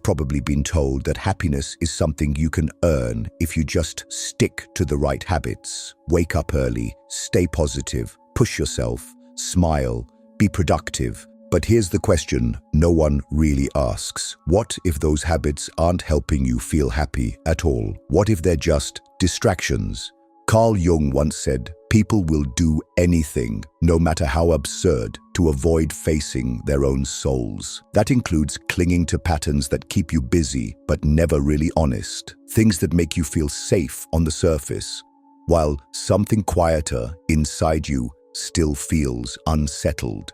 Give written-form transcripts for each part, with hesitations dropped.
probably been told that happiness is something you can earn if you just stick to the right habits. Wake up early, stay positive, push yourself, smile, be productive. But here's the question no one really asks. What if those habits aren't helping you feel happy at all? What if they're just distractions? Carl Jung once said, people will do anything, no matter how absurd, to avoid facing their own souls. That includes clinging to patterns that keep you busy but never really honest. Things that make you feel safe on the surface, while something quieter inside you still feels unsettled.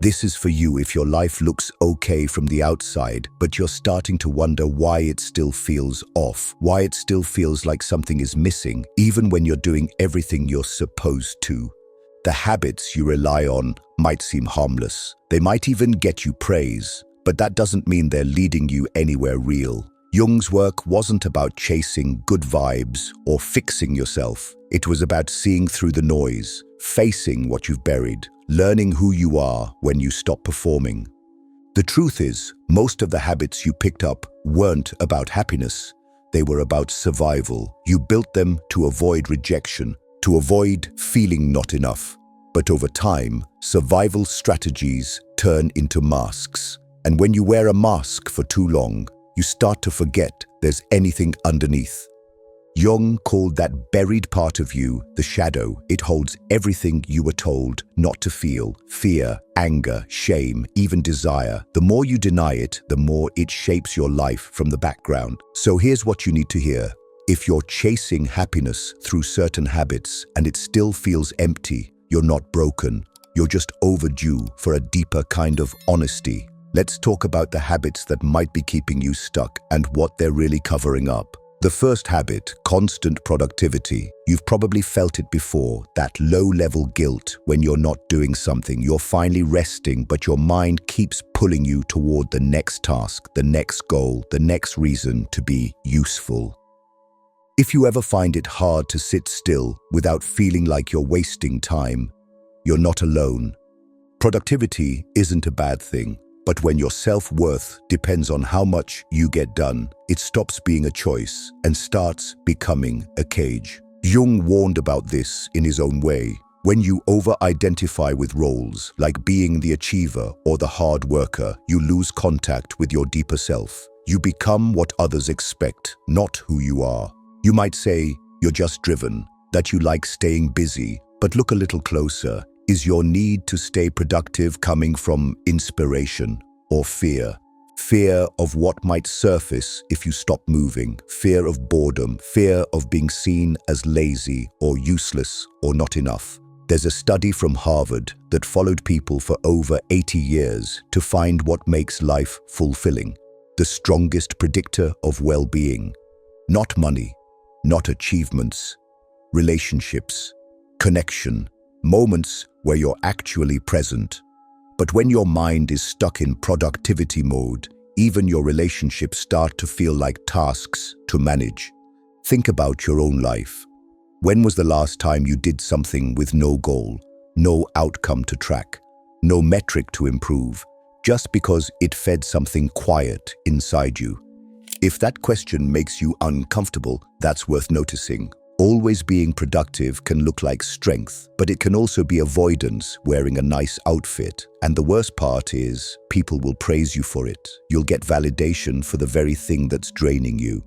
This is for you if your life looks okay from the outside, but you're starting to wonder why it still feels off, why it still feels like something is missing, even when you're doing everything you're supposed to. The habits you rely on might seem harmless. They might even get you praise, but that doesn't mean they're leading you anywhere real. Jung's work wasn't about chasing good vibes or fixing yourself. It was about seeing through the noise, facing what you've buried, learning who you are when you stop performing. The truth is, most of the habits you picked up weren't about happiness. They were about survival. You built them to avoid rejection, to avoid feeling not enough. But over time, survival strategies turn into masks. And when you wear a mask for too long, you start to forget there's anything underneath. Jung called that buried part of you the shadow. It holds everything you were told not to feel: fear, anger, shame, even desire. The more you deny it, the more it shapes your life from the background. So here's what you need to hear. If you're chasing happiness through certain habits and it still feels empty, you're not broken. You're just overdue for a deeper kind of honesty. Let's talk about the habits that might be keeping you stuck and what they're really covering up. The first habit, constant productivity. You've probably felt it before, that low-level guilt when you're not doing something. You're finally resting, but your mind keeps pulling you toward the next task, the next goal, the next reason to be useful. If you ever find it hard to sit still without feeling like you're wasting time, you're not alone. Productivity isn't a bad thing. But when your self-worth depends on how much you get done, it stops being a choice and starts becoming a cage. Jung warned about this in his own way. When you over-identify with roles, like being the achiever or the hard worker, you lose contact with your deeper self. You become what others expect, not who you are. You might say you're just driven, that you like staying busy, but look a little closer. Is your need to stay productive coming from inspiration or fear? Fear of what might surface if you stop moving, fear of boredom, fear of being seen as lazy or useless or not enough. There's a study from Harvard that followed people for over 80 years to find what makes life fulfilling. The strongest predictor of well-being. Not money, not achievements, relationships, connection, moments where you're actually present. But when your mind is stuck in productivity mode, even your relationships start to feel like tasks to manage. Think about your own life. When was the last time you did something with no goal, no outcome to track, no metric to improve, just because it fed something quiet inside you? If that question makes you uncomfortable, that's worth noticing. Always being productive can look like strength, but it can also be avoidance, wearing a nice outfit. And the worst part is, people will praise you for it. You'll get validation for the very thing that's draining you.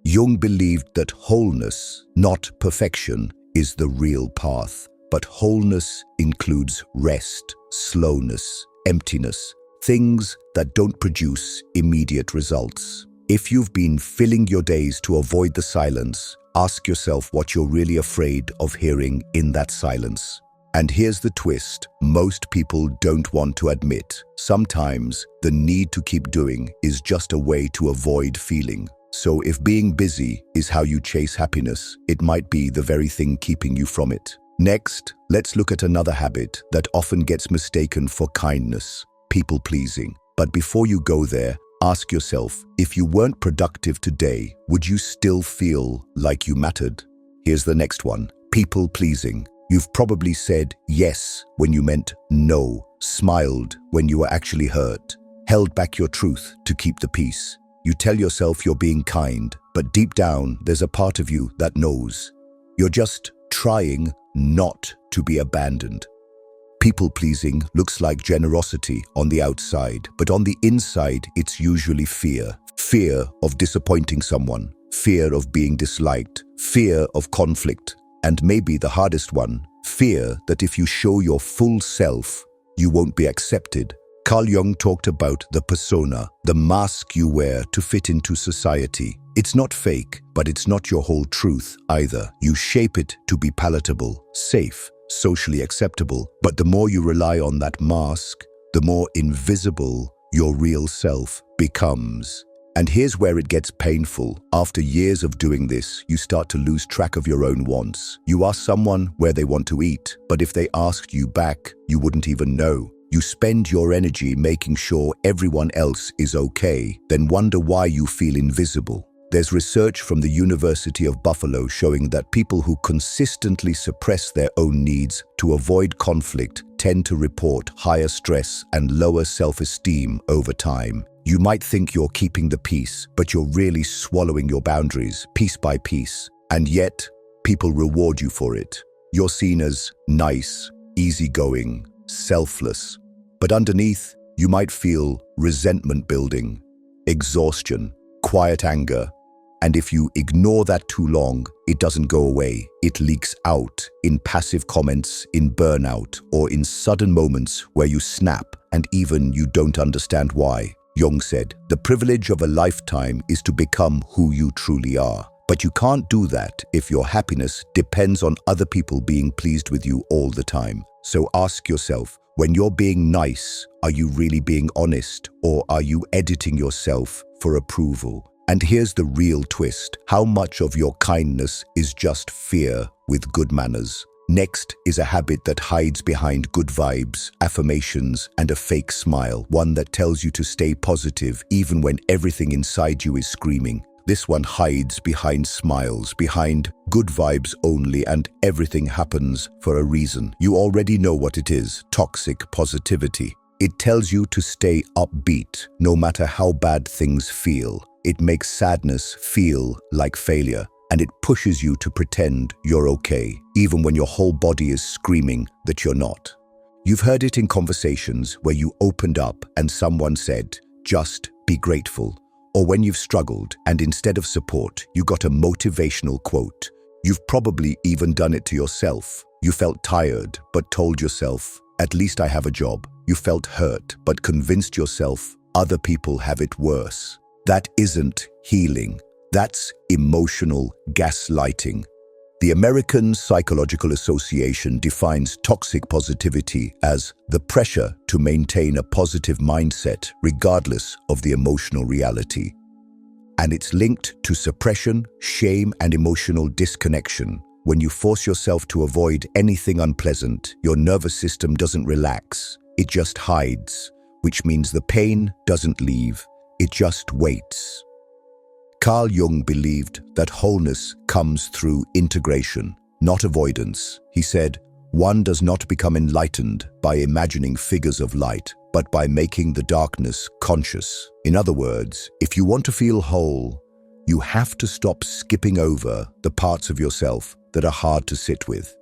Jung believed that wholeness, not perfection, is the real path. But wholeness includes rest, slowness, emptiness, things that don't produce immediate results. If you've been filling your days to avoid the silence, ask yourself what you're really afraid of hearing in that silence. And here's the twist: most people don't want to admit. Sometimes the need to keep doing is just a way to avoid feeling. So if being busy is how you chase happiness, it might be the very thing keeping you from it. Next, let's look at another habit that often gets mistaken for kindness: people-pleasing. But before you go there, ask yourself, if you weren't productive today, would you still feel like you mattered? Here's the next one: people-pleasing. You've probably said yes when you meant no, smiled when you were actually hurt, held back your truth to keep the peace. You tell yourself you're being kind, but deep down, there's a part of you that knows. You're just trying not to be abandoned. People-pleasing looks like generosity on the outside, but on the inside, it's usually fear. Fear of disappointing someone, fear of being disliked, fear of conflict, and maybe the hardest one, fear that if you show your full self, you won't be accepted. Carl Jung talked about the persona, the mask you wear to fit into society. It's not fake, but it's not your whole truth either. You shape it to be palatable, safe, socially acceptable, but the more you rely on that mask, the more invisible your real self becomes. And here's where it gets painful. After years of doing this, you start to lose track of your own wants. You ask someone where they want to eat, but if they asked you back, you wouldn't even know. You spend your energy making sure everyone else is okay, then wonder why you feel invisible. There's research from the University of Buffalo showing that people who consistently suppress their own needs to avoid conflict tend to report higher stress and lower self-esteem over time. You might think you're keeping the peace, but you're really swallowing your boundaries piece by piece. And yet, people reward you for it. You're seen as nice, easygoing, selfless. But underneath, you might feel resentment building, exhaustion, quiet anger. And if you ignore that too long, it doesn't go away. It leaks out in passive comments, in burnout, or in sudden moments where you snap and even you don't understand why. Jung said, "The privilege of a lifetime is to become who you truly are." But you can't do that if your happiness depends on other people being pleased with you all the time. So ask yourself, when you're being nice, are you really being honest, or are you editing yourself for approval? And here's the real twist. How much of your kindness is just fear with good manners? Next is a habit that hides behind good vibes, affirmations, and a fake smile. One that tells you to stay positive even when everything inside you is screaming. This one hides behind smiles, behind good vibes only, and everything happens for a reason. You already know what it is: toxic positivity. It tells you to stay upbeat, no matter how bad things feel. It makes sadness feel like failure, and it pushes you to pretend you're okay, even when your whole body is screaming that you're not. You've heard it in conversations where you opened up and someone said, "Just be grateful." Or when you've struggled and instead of support, you got a motivational quote. You've probably even done it to yourself. You felt tired, but told yourself, "At least I have a job." You felt hurt, but convinced yourself other people have it worse. That isn't healing. That's emotional gaslighting. The American Psychological Association defines toxic positivity as the pressure to maintain a positive mindset regardless of the emotional reality. And it's linked to suppression, shame, and emotional disconnection. When you force yourself to avoid anything unpleasant, your nervous system doesn't relax. It just hides, which means the pain doesn't leave. It just waits. Carl Jung believed that wholeness comes through integration, not avoidance. He said, "One does not become enlightened by imagining figures of light, but by making the darkness conscious." In other words, if you want to feel whole, you have to stop skipping over the parts of yourself that are hard to sit with.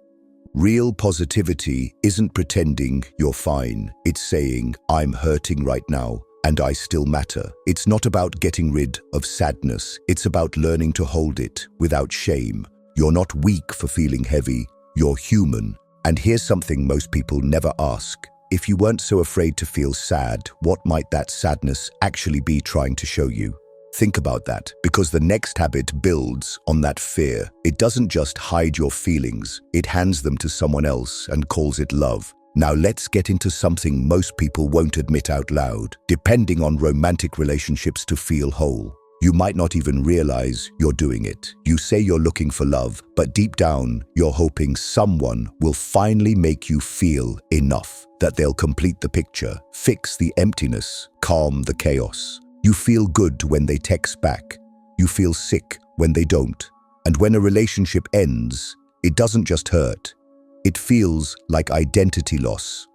Real positivity isn't pretending you're fine. It's saying, "I'm hurting right now, and I still matter." It's not about getting rid of sadness. It's about learning to hold it without shame. You're not weak for feeling heavy. You're human. And here's something most people never ask. If you weren't so afraid to feel sad, what might that sadness actually be trying to show you? Think about that, because the next habit builds on that fear. It doesn't just hide your feelings. It hands them to someone else and calls it love. Now let's get into something most people won't admit out loud. Depending on romantic relationships to feel whole. You might not even realize you're doing it. You say you're looking for love, but deep down, you're hoping someone will finally make you feel enough, that they'll complete the picture, fix the emptiness, calm the chaos. You feel good when they text back. You feel sick when they don't. And when a relationship ends, it doesn't just hurt. It feels like identity loss.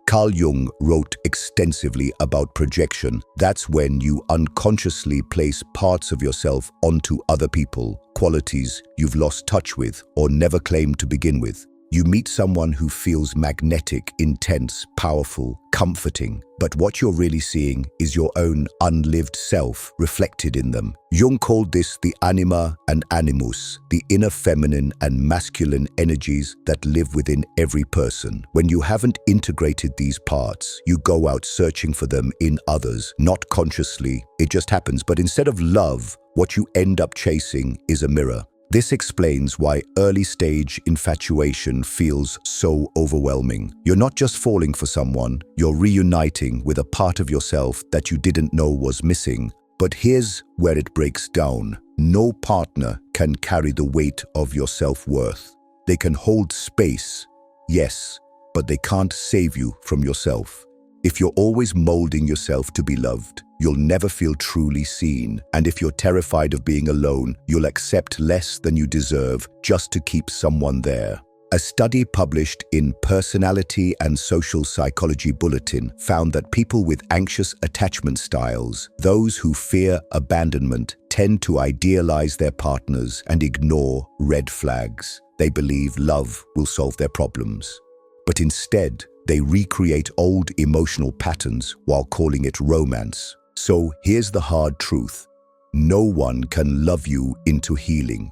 Carl Jung wrote extensively about projection. That's when you unconsciously place parts of yourself onto other people, qualities you've lost touch with or never claimed to begin with. You meet someone who feels magnetic, intense, powerful, comforting, but what you're really seeing is your own unlived self reflected in them. Jung called this the anima and animus, the inner feminine and masculine energies that live within every person. When you haven't integrated these parts, you go out searching for them in others, not consciously. It just happens. But instead of love, what you end up chasing is a mirror. This explains why early-stage infatuation feels so overwhelming. You're not just falling for someone, you're reuniting with a part of yourself that you didn't know was missing. But here's where it breaks down. No partner can carry the weight of your self-worth. They can hold space, yes, but they can't save you from yourself. If you're always molding yourself to be loved, you'll never feel truly seen. And if you're terrified of being alone, you'll accept less than you deserve just to keep someone there. A study published in Personality and Social Psychology Bulletin found that people with anxious attachment styles, those who fear abandonment, tend to idealize their partners and ignore red flags. They believe love will solve their problems. But instead, they recreate old emotional patterns while calling it romance. So here's the hard truth. No one can love you into healing.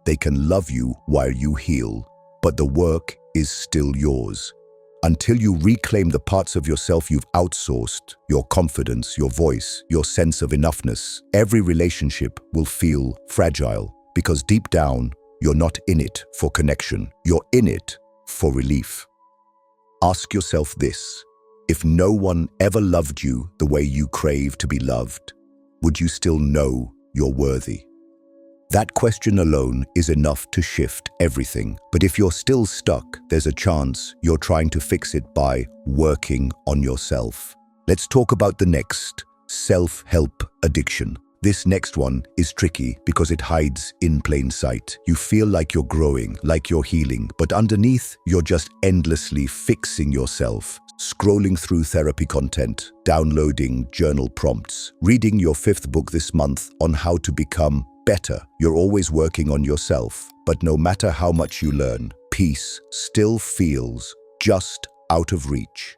They can love you while you heal, but the work is still yours. Until you reclaim the parts of yourself you've outsourced, your confidence, your voice, your sense of enoughness, every relationship will feel fragile because deep down, you're not in it for connection. You're in it for relief. Ask yourself this: if no one ever loved you the way you crave to be loved, would you still know you're worthy? That question alone is enough to shift everything. But if you're still stuck, there's a chance you're trying to fix it by working on yourself. Let's talk about the next: self-help addiction. This next one is tricky because it hides in plain sight. You feel like you're growing, like you're healing, but underneath, you're just endlessly fixing yourself, scrolling through therapy content, downloading journal prompts, reading your 5th book this month on how to become better. You're always working on yourself, but no matter how much you learn, peace still feels just out of reach.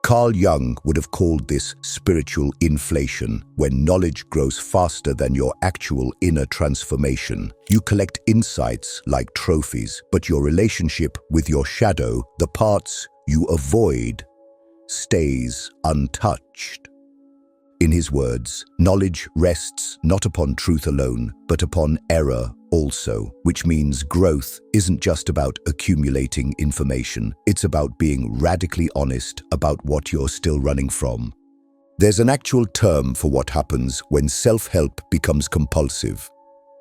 Carl Jung would have called this spiritual inflation, when knowledge grows faster than your actual inner transformation. You collect insights like trophies, but your relationship with your shadow, the parts you avoid, stays untouched. In his words, knowledge rests not upon truth alone, but upon error also, which means growth isn't just about accumulating information, it's about being radically honest about what you're still running from. There's an actual term for what happens when self-help becomes compulsive: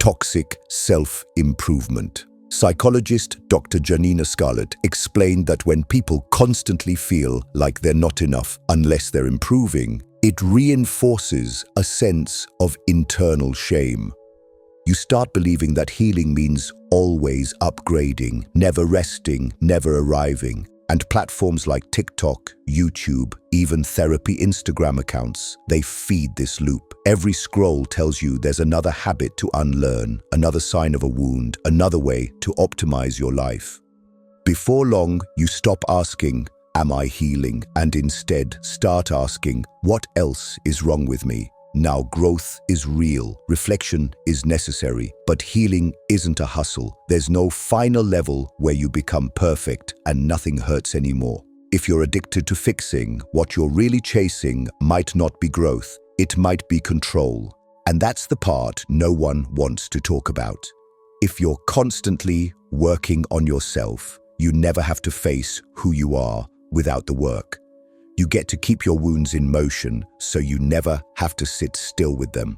toxic self-improvement. Psychologist Dr. Janina Scarlett explained that when people constantly feel like they're not enough unless they're improving, it reinforces a sense of internal shame. You start believing that healing means always upgrading, never resting, never arriving. And platforms like TikTok, YouTube, even therapy Instagram accounts, they feed this loop. Every scroll tells you there's another habit to unlearn, another sign of a wound, another way to optimize your life. Before long, you stop asking, "Am I healing?" and instead start asking, "What else is wrong with me?" Now, growth is real, reflection is necessary, but healing isn't a hustle. There's no final level where you become perfect and nothing hurts anymore. If you're addicted to fixing, what you're really chasing might not be growth, it might be control. And that's the part no one wants to talk about. If you're constantly working on yourself, you never have to face who you are without the work. You get to keep your wounds in motion, so you never have to sit still with them.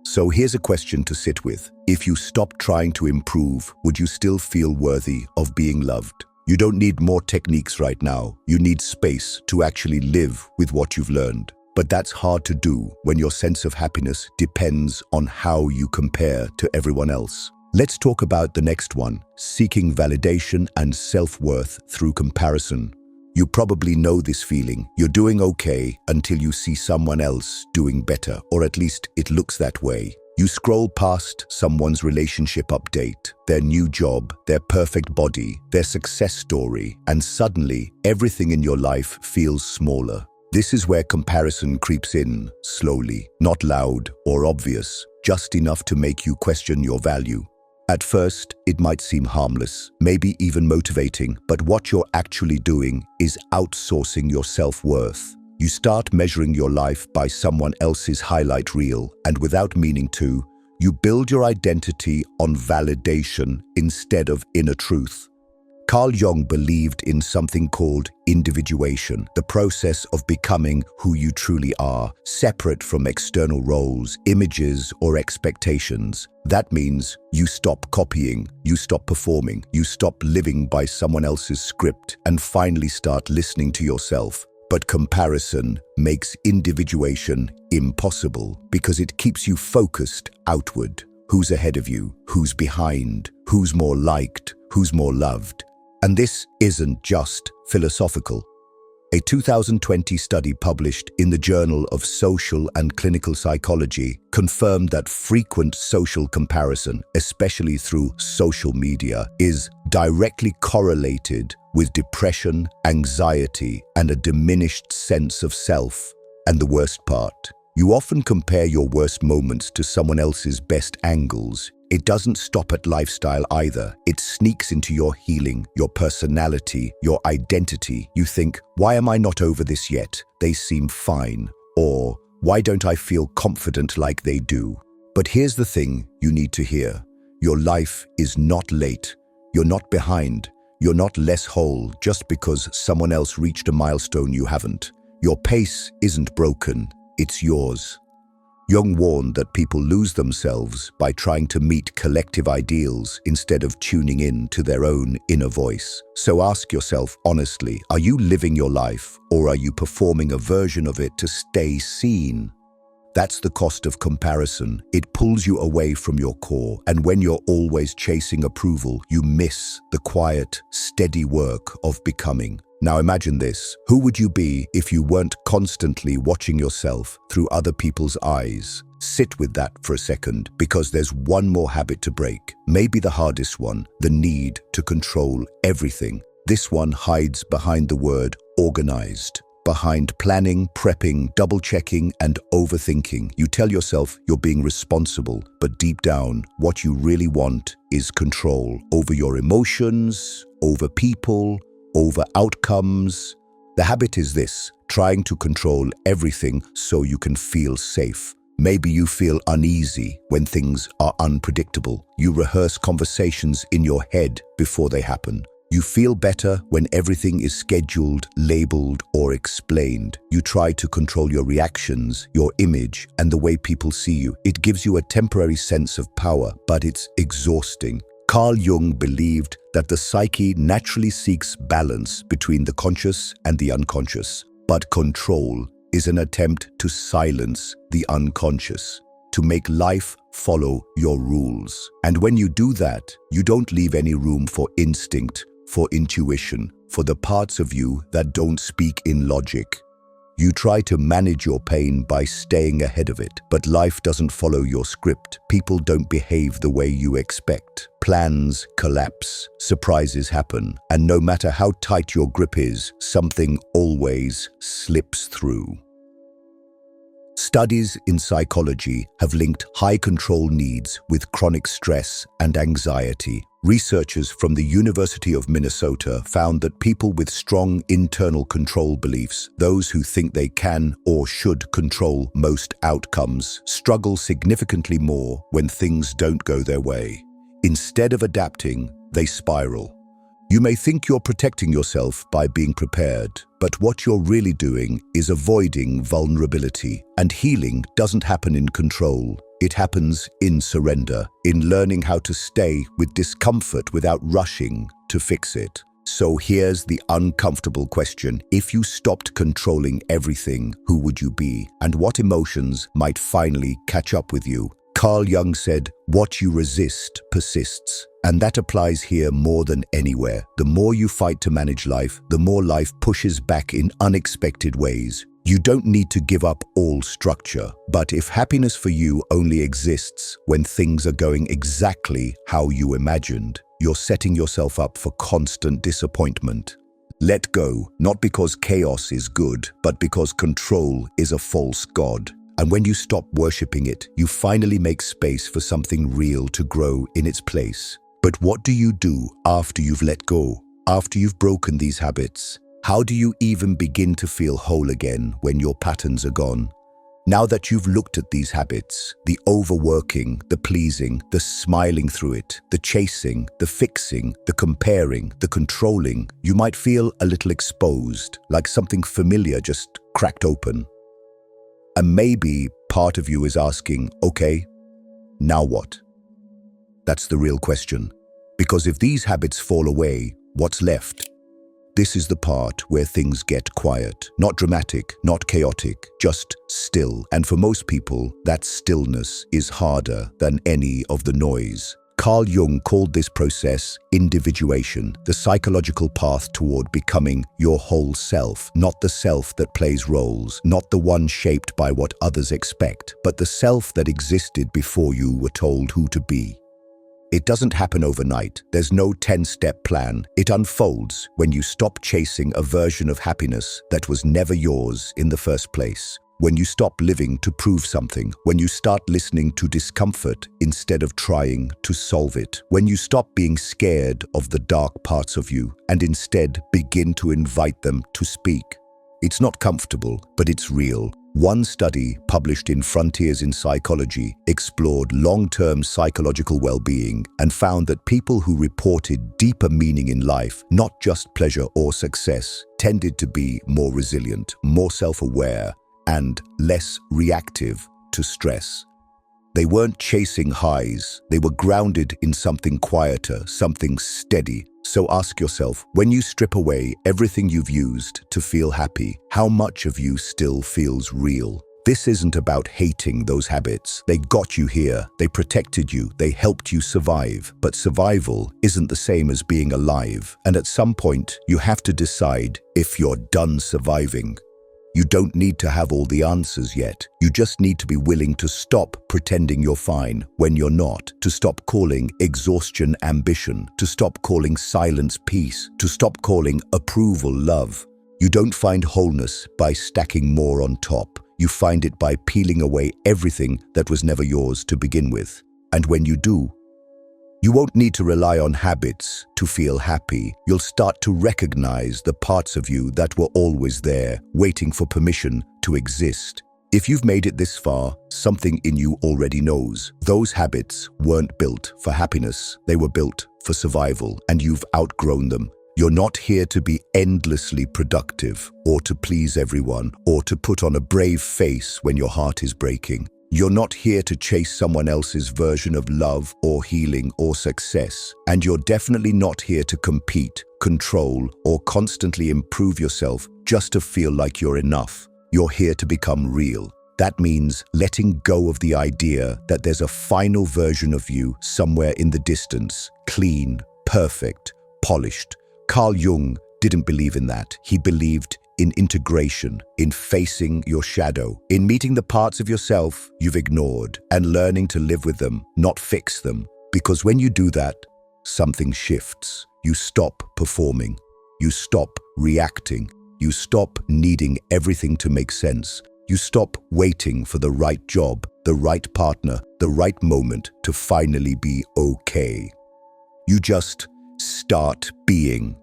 So here's a question to sit with. If you stop trying to improve, would you still feel worthy of being loved? You don't need more techniques right now. You need space to actually live with what you've learned. But that's hard to do when your sense of happiness depends on how you compare to everyone else. Let's talk about the next one: seeking validation and self-worth through comparison. You probably know this feeling. You're doing okay until you see someone else doing better, or at least it looks that way. You scroll past someone's relationship update, their new job, their perfect body, their success story, and suddenly everything in your life feels smaller. This is where comparison creeps in, slowly, not loud or obvious, just enough to make you question your value. At first, it might seem harmless, maybe even motivating, but what you're actually doing is outsourcing your self-worth. You start measuring your life by someone else's highlight reel, and without meaning to, you build your identity on validation instead of inner truth. Carl Jung believed in something called individuation, the process of becoming who you truly are, separate from external roles, images, or expectations. That means you stop copying, you stop performing, you stop living by someone else's script, and finally start listening to yourself. But comparison makes individuation impossible because it keeps you focused outward. Who's ahead of you? Who's behind? Who's more liked? Who's more loved? And this isn't just philosophical. A 2020 study published in the Journal of Social and Clinical Psychology confirmed that frequent social comparison, especially through social media, is directly correlated with depression, anxiety, and a diminished sense of self. And the worst part, you often compare your worst moments to someone else's best angles. It doesn't stop at lifestyle either. It sneaks into your healing, your personality, your identity. You think, why am I not over this yet? They seem fine. Or, why don't I feel confident like they do? But here's the thing you need to hear. Your life is not late. You're not behind. You're not less whole just because someone else reached a milestone you haven't. Your pace isn't broken. It's yours. Jung warned that people lose themselves by trying to meet collective ideals instead of tuning in to their own inner voice. So ask yourself honestly, are you living your life, or are you performing a version of it to stay seen? That's the cost of comparison. It pulls you away from your core, and when you're always chasing approval, you miss the quiet, steady work of becoming. Now imagine this. Who would you be if you weren't constantly watching yourself through other people's eyes? Sit with that for a second, because there's one more habit to break. Maybe the hardest one, the need to control everything. This one hides behind the word organized. Behind planning, prepping, double-checking, and overthinking. You tell yourself you're being responsible, but deep down, what you really want is control over your emotions, over people, over outcomes. The habit is this: trying to control everything so you can feel safe. Maybe you feel uneasy when things are unpredictable. You rehearse conversations in your head before they happen. You feel better when everything is scheduled, labeled, or explained. You try to control your reactions, your image, and the way people see you. It gives you a temporary sense of power, but it's exhausting. Carl Jung believed that the psyche naturally seeks balance between the conscious and the unconscious, but control is an attempt to silence the unconscious, to make life follow your rules. And when you do that, you don't leave any room for instinct, for intuition, for the parts of you that don't speak in logic. You try to manage your pain by staying ahead of it, but life doesn't follow your script. People don't behave the way you expect. Plans collapse, surprises happen, and no matter how tight your grip is, something always slips through. Studies in psychology have linked high control needs with chronic stress and anxiety. Researchers from the University of Minnesota found that people with strong internal control beliefs, those who think they can or should control most outcomes, struggle significantly more when things don't go their way. Instead of adapting, they spiral. You may think you're protecting yourself by being prepared, but what you're really doing is avoiding vulnerability. And healing doesn't happen in control. It happens in surrender, in learning how to stay with discomfort without rushing to fix it. So here's the uncomfortable question. If you stopped controlling everything, who would you be? And what emotions might finally catch up with you? Carl Jung said, "What you resist persists." And that applies here more than anywhere. The more you fight to manage life, the more life pushes back in unexpected ways. You don't need to give up all structure, but if happiness for you only exists when things are going exactly how you imagined, you're setting yourself up for constant disappointment. Let go, not because chaos is good, but because control is a false god. And when you stop worshipping it, you finally make space for something real to grow in its place. But what do you do after you've let go? After you've broken these habits? How do you even begin to feel whole again when your patterns are gone? Now that you've looked at these habits, the overworking, the pleasing, the smiling through it, the chasing, the fixing, the comparing, the controlling, you might feel a little exposed, like something familiar just cracked open. And maybe part of you is asking, okay, now what? That's the real question. Because if these habits fall away, what's left? This is the part where things get quiet. Not dramatic, not chaotic, just still. And for most people, that stillness is harder than any of the noise. Carl Jung called this process individuation, the psychological path toward becoming your whole self, not the self that plays roles, not the one shaped by what others expect, but the self that existed before you were told who to be. It doesn't happen overnight. There's no 10-step plan. It unfolds when you stop chasing a version of happiness that was never yours in the first place. When you stop living to prove something. When you start listening to discomfort instead of trying to solve it. When you stop being scared of the dark parts of you and instead begin to invite them to speak. It's not comfortable, but it's real. One study published in Frontiers in Psychology explored long-term psychological well-being and found that people who reported deeper meaning in life, not just pleasure or success, tended to be more resilient, more self-aware, and less reactive to stress. They weren't chasing highs, they were grounded in something quieter, something steady. So ask yourself, when you strip away everything you've used to feel happy, how much of you still feels real? This isn't about hating those habits. They got you here, they protected you, they helped you survive. But survival isn't the same as being alive. And at some point, you have to decide if you're done surviving. You don't need to have all the answers yet. You just need to be willing to stop pretending you're fine when you're not, to stop calling exhaustion ambition, to stop calling silence peace, to stop calling approval love. You don't find wholeness by stacking more on top. You find it by peeling away everything that was never yours to begin with. And when you do, you won't need to rely on habits to feel happy. You'll start to recognize the parts of you that were always there, waiting for permission to exist. If you've made it this far, something in you already knows. Those habits weren't built for happiness. They were built for survival, and you've outgrown them. You're not here to be endlessly productive, or to please everyone, or to put on a brave face when your heart is breaking. You're not here to chase someone else's version of love or healing or success. And you're definitely not here to compete, control, or constantly improve yourself just to feel like you're enough. You're here to become real. That means letting go of the idea that there's a final version of you somewhere in the distance, clean, perfect, polished. Carl Jung didn't believe in that. He believed in integration, in facing your shadow, in meeting the parts of yourself you've ignored and learning to live with them, not fix them. Because when you do that, something shifts. You stop performing. You stop reacting. You stop needing everything to make sense. You stop waiting for the right job, the right partner, the right moment to finally be okay. You just start being.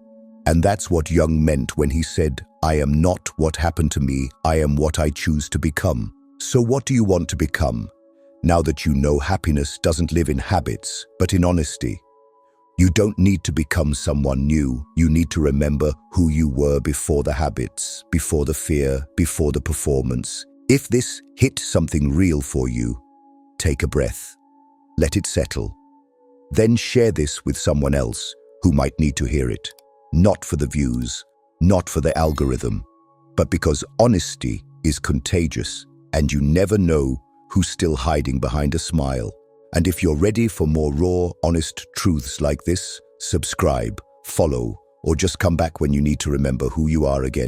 And that's what Jung meant when he said, "I am not what happened to me, I am what I choose to become." So what do you want to become? Now that you know happiness doesn't live in habits, but in honesty. You don't need to become someone new. You need to remember who you were before the habits, before the fear, before the performance. If this hit something real for you, take a breath. Let it settle. Then share this with someone else who might need to hear it. Not for the views, not for the algorithm, but because honesty is contagious, and you never know who's still hiding behind a smile. And if you're ready for more raw, honest truths like this, subscribe, follow, or just come back when you need to remember who you are again.